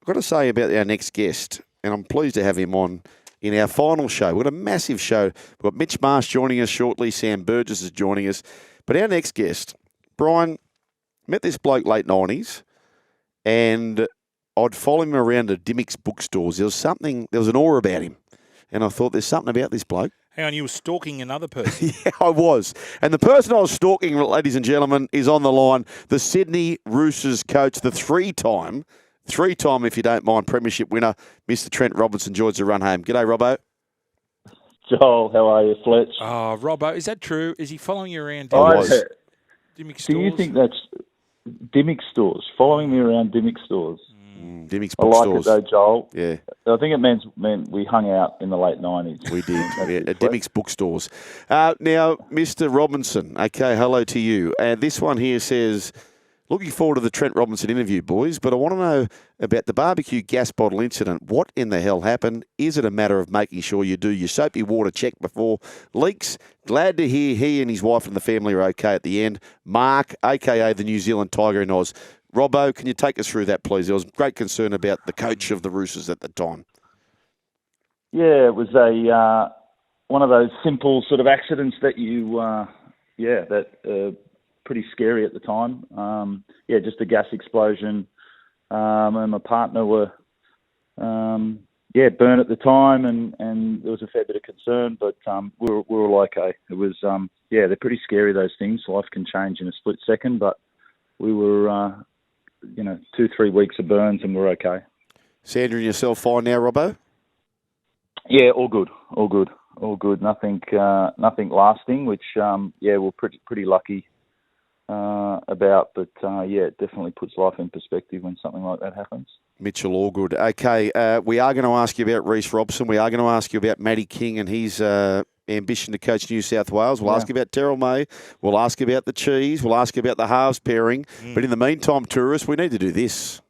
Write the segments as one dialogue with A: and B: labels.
A: I've got to say about our next guest, and I'm pleased to have him on in our final show. We've got a massive show. We've got Mitch Marsh joining us shortly. Sam Burgess is joining us. But our next guest, Brian, met this bloke late 90s, and I'd follow him around to Dimmick's bookstores. There was an aura about him. And I thought, there's something about this bloke.
B: Hang on, you were stalking another person.
A: Yeah, I was. And the person I was stalking, ladies and gentlemen, is on the line. The Sydney Roosters coach, the three-time, if you don't mind, premiership winner, Mr. Trent Robinson, joins the run home. G'day, Robbo.
C: Joel, how are you, Fletch?
B: Oh, Robbo, is that true? Is he following you around
A: was.
B: Dimmick stores?
C: Do you think that's Dimmick stores? Following me around Dimmick stores?
A: Dimmick's
C: I like
A: bookstores.
C: it though, Joel.
A: Yeah.
C: I think it meant we hung out in the late 90s.
A: We did, at Dimmick's bookstores. Now, Mr. Robinson, okay, hello to you. This one here says, looking forward to the Trent Robinson interview, boys, but I want to know about the barbecue gas bottle incident. What in the hell happened? Is it a matter of making sure you do your soapy water check before leaks? Glad to hear he and his wife and the family are okay at the end. Mark, a.k.a. the New Zealand Tiger in Oz. Robbo, can you take us through that, please? There was great concern about the coach of the Roosters at the time.
C: Yeah, it was one of those simple sort of accidents that pretty scary at the time. Just a gas explosion. And my partner were, burned at the time, and there was a fair bit of concern, but we were all okay. It was, they're pretty scary, those things. Life can change in a split second, but we were, 2-3 weeks of burns, and we're okay.
A: Sandra and yourself fine now, Robbo?
C: Yeah, all good. Nothing lasting, which we're pretty lucky about. But it definitely puts life in perspective when something like that happens.
A: Mitchell, all good. Okay, we are going to ask you about Reece Robson. We are going to ask you about Matty King and his ambition to coach New South Wales. We'll ask you about Terrell May. We'll ask you about the cheese. We'll ask you about the halves pairing. But in the meantime, tourists, we need to do this.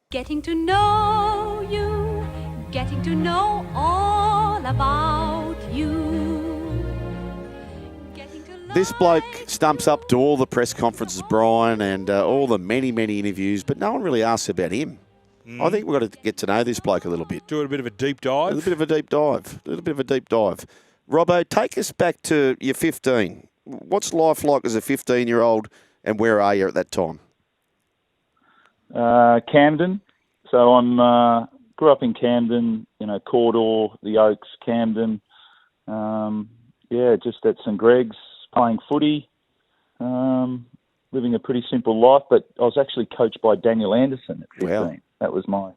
D: Getting to know you, getting to know all about you.
A: This bloke stumps up to all the press conferences, Brian, and all the many, many interviews, but no one really asks about him. I think we've got to get to know this bloke a little bit.
B: Do a bit of a deep dive.
A: A little bit of a deep dive. Robbo, take us back to your 15. What's life like as a 15-year-old, and where are you at that time?
C: Camden. So I grew up in Camden, Cawdor, the Oaks, Camden. Just at St Greg's, playing footy, living a pretty simple life. But I was actually coached by Daniel Anderson at 15.
A: Wow.
C: That was my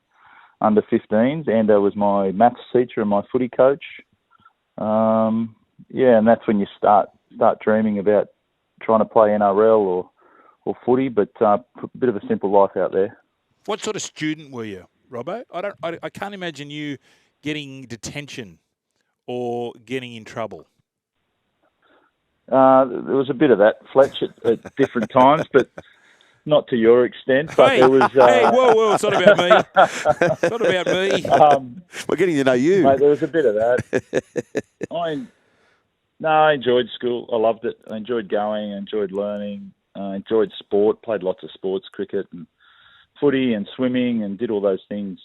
C: under 15s. Ando was my maths teacher and my footy coach. And that's when you start dreaming about trying to play NRL or footy, but a bit of a simple life out there.
B: What sort of student were you, Robbo? I can't imagine you getting detention or getting in trouble.
C: There was a bit of that, Fletch, at different times, but not to your extent. But there was.
B: Whoa! It's not about me. It's not about me.
A: We're getting to know you,
C: mate. There was a bit of that. I enjoyed school. I loved it. I enjoyed going. I enjoyed learning. I enjoyed sport. Played lots of sports, cricket and footy and swimming, and did all those things.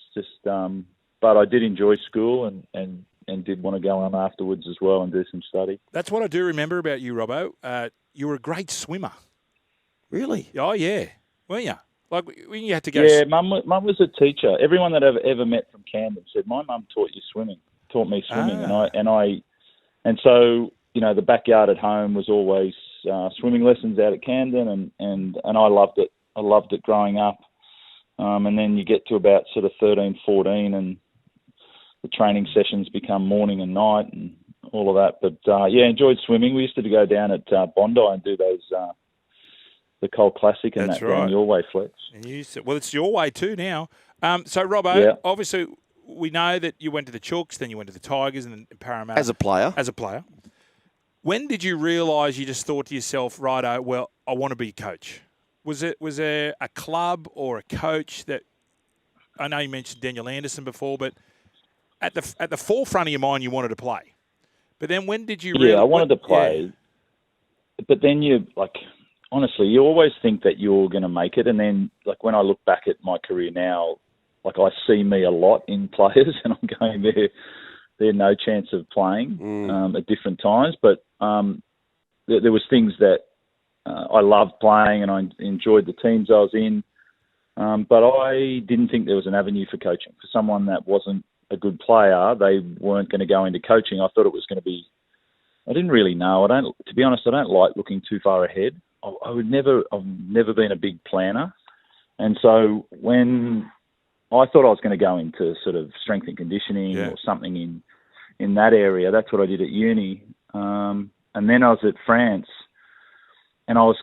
C: But I did enjoy school and did want to go on afterwards as well and do some study.
B: That's what I do remember about you, Robbo. You were a great swimmer.
A: Really?
B: Oh, yeah. Weren't you? Like, when you had to go...
C: Yeah, Mum was a teacher. Everyone that I've ever met from Camden said, my mum taught me swimming. And so, the backyard at home was always swimming lessons out at Camden, and I loved it. I loved it growing up. And then you get to about sort of 13, 14, and the training sessions become morning and night and all of that. But, enjoyed swimming. We used to go down at Bondi and do those... the Coal Classic and
B: That's
C: that
B: right.
C: Down your way, Fletch.
B: And it's your way too now. So, Robbo, obviously we know that you went to the Chooks, then you went to the Tigers and then Parramatta.
A: As a player.
B: When did you realise you just thought to yourself, righto, well, I want to be a coach? Was there a club or a coach that, I know you mentioned Daniel Anderson before, but at the forefront of your mind you wanted to play? But then when did you
C: I wanted to play. Yeah. But then honestly, you always think that you're going to make it. And then, when I look back at my career now, I see me a lot in players, and I'm going they're no chance of playing at different times. But there was things that I loved playing, and I enjoyed the teams I was in. But I didn't think there was an avenue for coaching. For someone that wasn't a good player, they weren't going to go into coaching. I thought it was going to be. I didn't really know. To be honest, I don't like looking too far ahead. I've never been a big planner, and so when I thought I was going to go into sort of strength and conditioning or something in that area, that's what I did at uni. And then I was at France, and I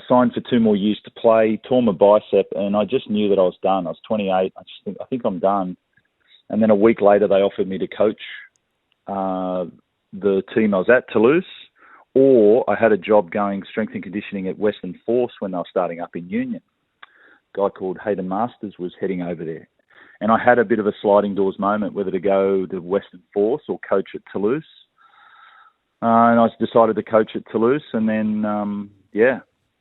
C: signed for 2 more years to play, tore my bicep, and I just knew that I was done. I was 28. I think I'm done. And then a week later, they offered me to coach the team I was at, Toulouse, or I had a job going strength and conditioning at Western Force when they were starting up in Union. A guy called Hayden Masters was heading over there. And I had a bit of a sliding doors moment whether to go to Western Force or coach at Toulouse. And I decided to coach at Toulouse, and then,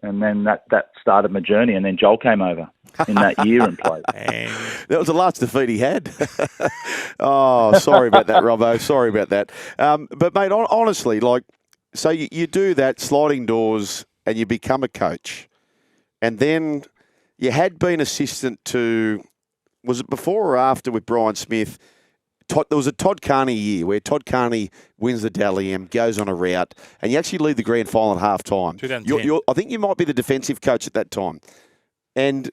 C: and then that started my journey. And then Joel came over in that year and played.
A: That was the last defeat he had. Oh, sorry about that, Robbo. Sorry about that. But, mate, honestly, so you do that, sliding doors, and you become a coach. And then you had been assistant to, was it before or after with Brian Smith? There was a Todd Carney year where Todd Carney wins the Dally M, goes on a route, and you actually lead the grand final at half time.
B: 2010.
A: I think you might be the defensive coach at that time. And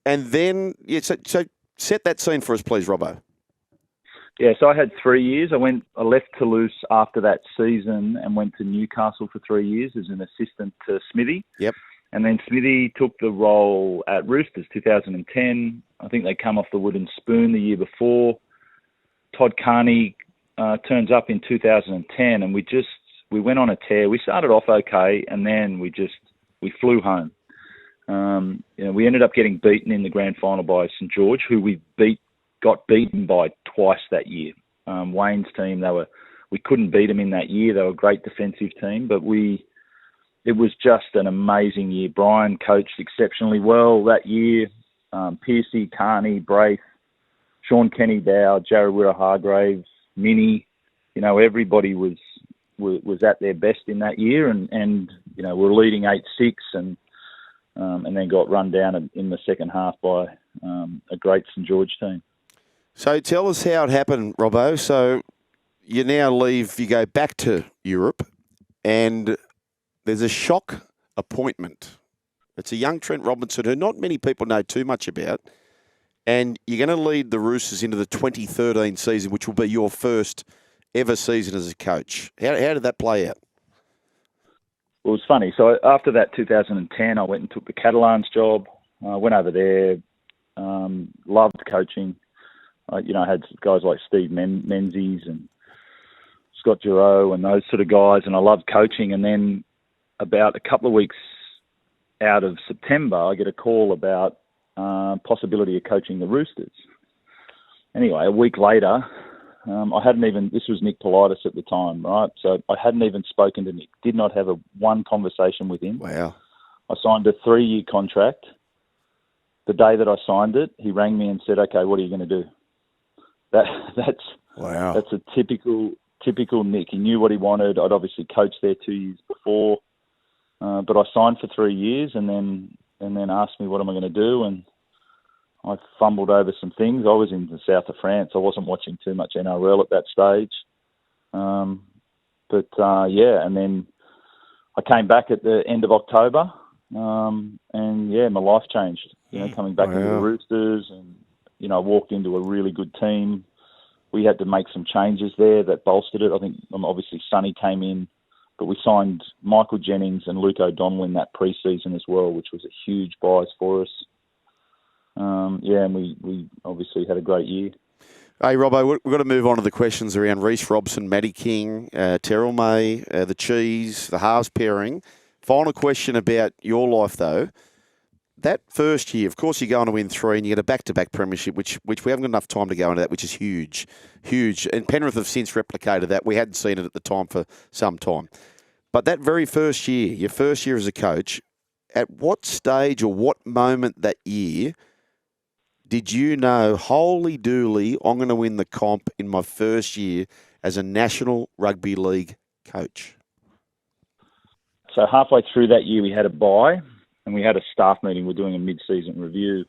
A: then, so set that scene for us, please, Robbo.
C: Yeah, so I had 3 years. I left Toulouse after that season and went to Newcastle for 3 years as an assistant to Smithy.
A: Yep.
C: And then Smithy took the role at Roosters 2010. I think they come off the wooden spoon the year before. Todd Carney turns up in 2010, and we went on a tear. We started off okay, and then we flew home. We ended up getting beaten in the grand final by St George, who we got beaten by twice that year. Wayne's team, we couldn't beat them in that year. They were a great defensive team, but it was just an amazing year. Brian coached exceptionally well that year. Piercy, Carney, Braith, Sean Kenny Dow, Jared Wirra-Hargraves, Minnie, everybody was at their best in that year, and we're leading 8-6 and then got run down in the second half by a great St George team.
A: So tell us how it happened, Robbo. So you now leave, you go back to Europe, and there's a shock appointment. It's a young Trent Robinson who not many people know too much about. And you're going to lead the Roosters into the 2013 season, which will be your first ever season as a coach. How did that play out?
C: Well, it was funny. So after that 2010, I went and took the Catalans job. I went over there, loved coaching. I had guys like Steve Menzies and Scott Giroux and those sort of guys, and I loved coaching. And then about a couple of weeks out of September, I get a call about possibility of coaching the Roosters. Anyway, a week later, this was Nick Politis at the time, right? So I hadn't even spoken to Nick, did not have one conversation with him.
A: Wow.
C: I signed a 3-year contract. The day that I signed it, he rang me and said, okay, what are you going to do? That's a typical Nick. He knew what he wanted. I'd obviously coached there 2 years before, but I signed for 3 years and then asked me what am I going to do, and I fumbled over some things. I was in the south of France. I wasn't watching too much NRL at that stage. And then I came back at the end of October, my life changed. Coming back into the Roosters, and I walked into a really good team. We had to make some changes there that bolstered it. I think obviously Sonny came in, but we signed Michael Jennings and Luke O'Donnell in that pre-season as well, which was a huge buys for us. And we obviously had a great year.
A: Hey, Robbo, we've got to move on to the questions around Reece Robson, Matty King, Terrell May, the Cheese, the halves pairing. Final question about your life, though. That first year, of course, you're going to win 3 and you get a back-to-back premiership, which we haven't got enough time to go into that, which is huge, huge. And Penrith have since replicated that. We hadn't seen it at the time for some time. But that very first year, your first year as a coach, at what stage or what moment that year did you know, holy dooly, I'm going to win the comp in my first year as a National Rugby League coach?
C: So halfway through that year, we had a bye, and we had a staff meeting. We're doing a mid-season review.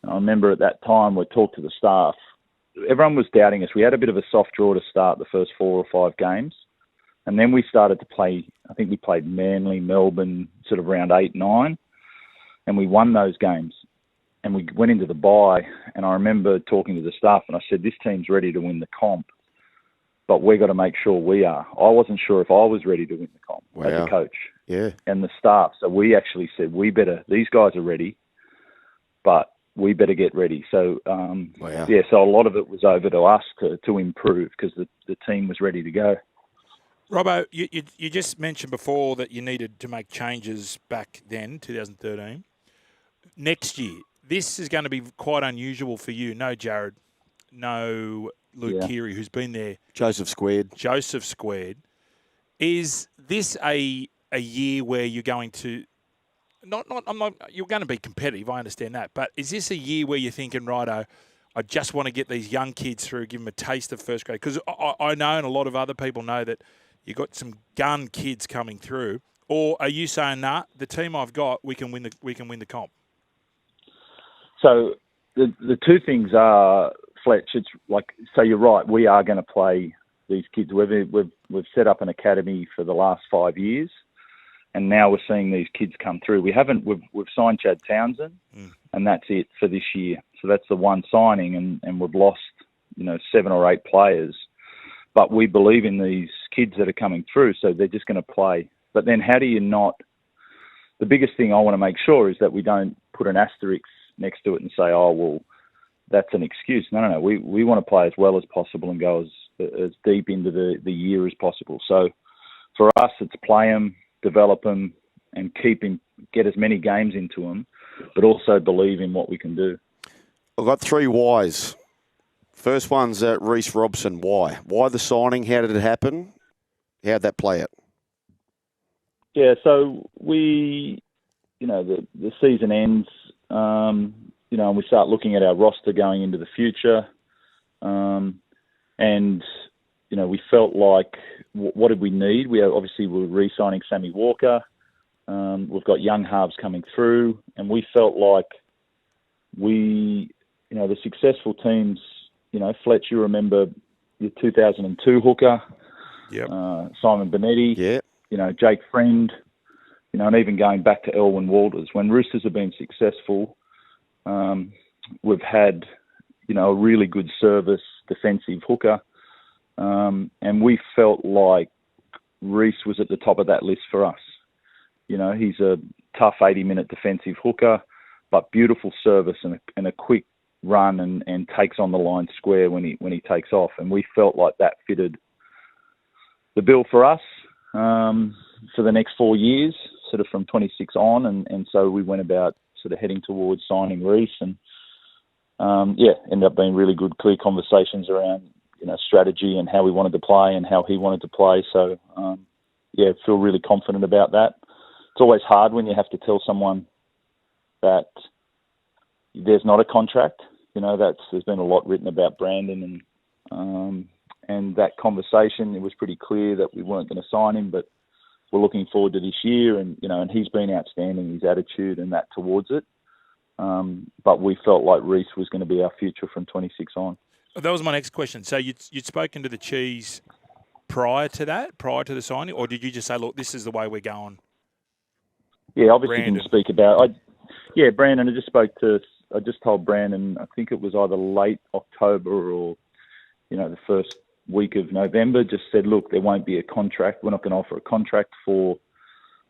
C: And I remember at that time we talked to the staff. Everyone was doubting us. We had a bit of a soft draw to start the first 4 or 5 games. And then we started to play, I think we played Manly, Melbourne, sort of round 8, 9. And we won those games. And we went into the bye. And I remember talking to the staff and I said, this team's ready to win the comp, but we've got to make sure we are. I wasn't sure if I was ready to win the comp as a coach.
A: Yeah.
C: And the staff. So we actually said, these guys are ready, but we better get ready. So, so a lot of it was over to us to improve because the team was ready to go.
B: Robbo, you just mentioned before that you needed to make changes back then, 2013. Next year, this is going to be quite unusual for you. No Jared, no Luke Keary, who's been there.
A: Joseph Squared.
B: Is this a year where you're going to you're going to be competitive, I understand that, but is this a year where you're thinking, righto, I just want to get these young kids through, give them a taste of first grade? Because I know, and a lot of other people know, that you've got some gun kids coming through. Or are you saying, nah, the team I've got, we can win the comp?
C: So the two things are, Fletch, it's like, so you're right, we are going to play these kids. We've set up an academy for the last 5 years, and now we're seeing these kids come through. We've signed Chad Townsend, and that's it for this year. So that's the one signing, and we've lost 7 or 8 players. But we believe in these kids that are coming through, so they're just going to play. But then how do you not? The biggest thing I want to make sure is that we don't put an asterisk next to it and say, oh, well, that's an excuse. No. We want to play as well as possible and go as deep into the year as possible. So for us, it's play them, develop them, and get as many games into them, but also believe in what we can do.
A: I've got 3 whys. First one's Reece Robson. Why? Why the signing? How did it happen? How'd that play out?
C: Yeah, so the season ends, and we start looking at our roster going into the future. We felt like, what did we need? We were re-signing Sammy Walker. We've got young halves coming through, and we felt like the successful teams, Fletch, you remember your 2002 hooker, Simon Benetti, Jake Friend, and even going back to Elwyn Walters. When Roosters have been successful, we've had, a really good service defensive hooker. And we felt like Reece was at the top of that list for us. He's a tough 80-minute defensive hooker, but beautiful service and a quick run and takes on the line square when he takes off. And we felt like that fitted the bill for us for the next 4 years, sort of from 26 on. And so we went about sort of heading towards signing Reece, and ended up being really good, clear conversations around strategy and how we wanted to play and how he wanted to play. So feel really confident about that. It's always hard when you have to tell someone that there's not a contract. There's been a lot written about Brandon and that conversation. It was pretty clear that we weren't going to sign him, but we're looking forward to this year, and he's been outstanding, his attitude and that towards it. But we felt like Reece was going to be our future from 26 on.
B: That was my next question. So you'd spoken to the Cheese prior to the signing, or did you just say, look, this is the way we're going?
C: Yeah, obviously
B: Brandon.
C: Didn't speak about. Brandon. I just told Brandon. I think it was either late October or the first week of November. Just said, look, there won't be a contract. We're not going to offer a contract for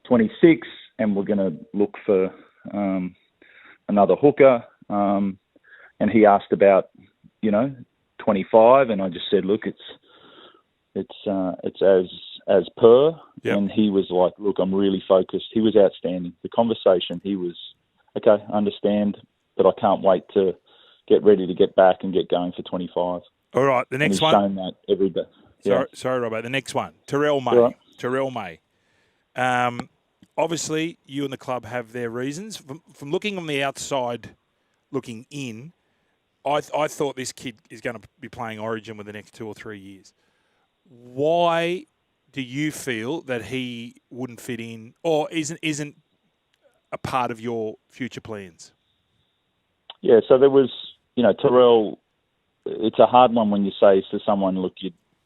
C: 26, and we're going to look for another hooker. And he asked about 25, and I just said, look, it's as per. Yep. And he was like, look, I'm really focused. He was outstanding. The conversation, he was, okay, I understand, but I can't wait to get ready to get back and get going for 25.
B: All right, the next one.
C: He's shown that every day. Yeah.
B: Sorry, Robbo. The next one, Terrell May.
C: Right.
B: Terrell May. Obviously, you and the club have their reasons. From looking on the outside, looking in, I thought this kid is going to be playing Origin within the next 2 or 3 years. Why do you feel that he wouldn't fit in or isn't a part of your future plans?
C: Yeah, so there was, Terrell, it's a hard one when you say to someone, look,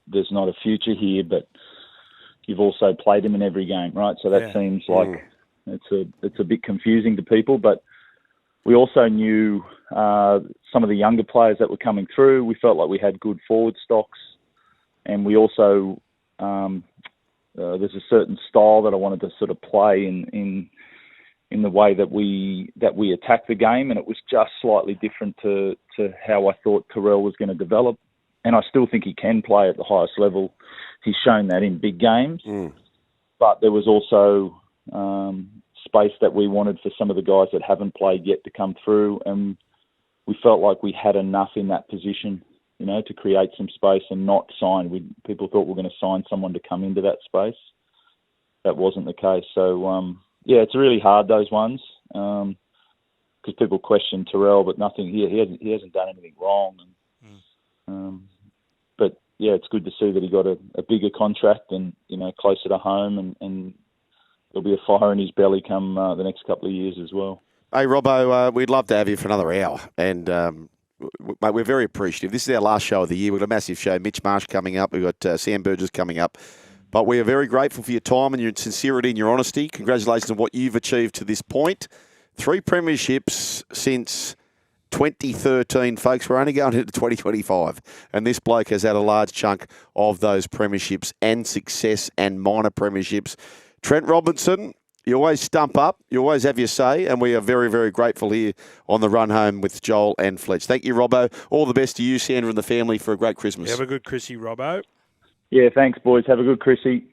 C: there's not a future here, but you've also played him in every game, right? So that seems like it's a bit confusing to people, but we also knew some of the younger players that were coming through. We felt like we had good forward stocks, and we also there's a certain style that I wanted to sort of play in the way that we attack the game, and it was just slightly different to how I thought Terrell was going to develop. And I still think he can play at the highest level. He's shown that in big games, but there was also space that we wanted for some of the guys that haven't played yet to come through, and we felt like we had enough in that position, to create some space and not sign. People thought we were going to sign someone to come into that space. That wasn't the case. So, it's really hard, those ones, because people question Terrell, but nothing. He hasn't done anything wrong. But it's good to see that he got a bigger contract and closer to home, and there'll be a fire in his belly come the next couple of years as well.
A: Hey, Robbo, we'd love to have you for another hour. And, mate, we're very appreciative. This is our last show of the year. We've got a massive show. Mitch Marsh coming up. We've got Sam Burgess coming up. But we are very grateful for your time and your sincerity and your honesty. Congratulations on what you've achieved to this point. 3 premierships since 2013, folks. We're only going into 2025. And this bloke has had a large chunk of those premierships and success and minor premierships. Trent Robinson, you always stump up. You always have your say. And we are very, very grateful here on the run home with Joel and Fletch. Thank you, Robbo. All the best to you, Sandra, and the family for a great Christmas.
B: Have a good Chrissy, Robbo.
C: Yeah, thanks, boys. Have a good Chrissy.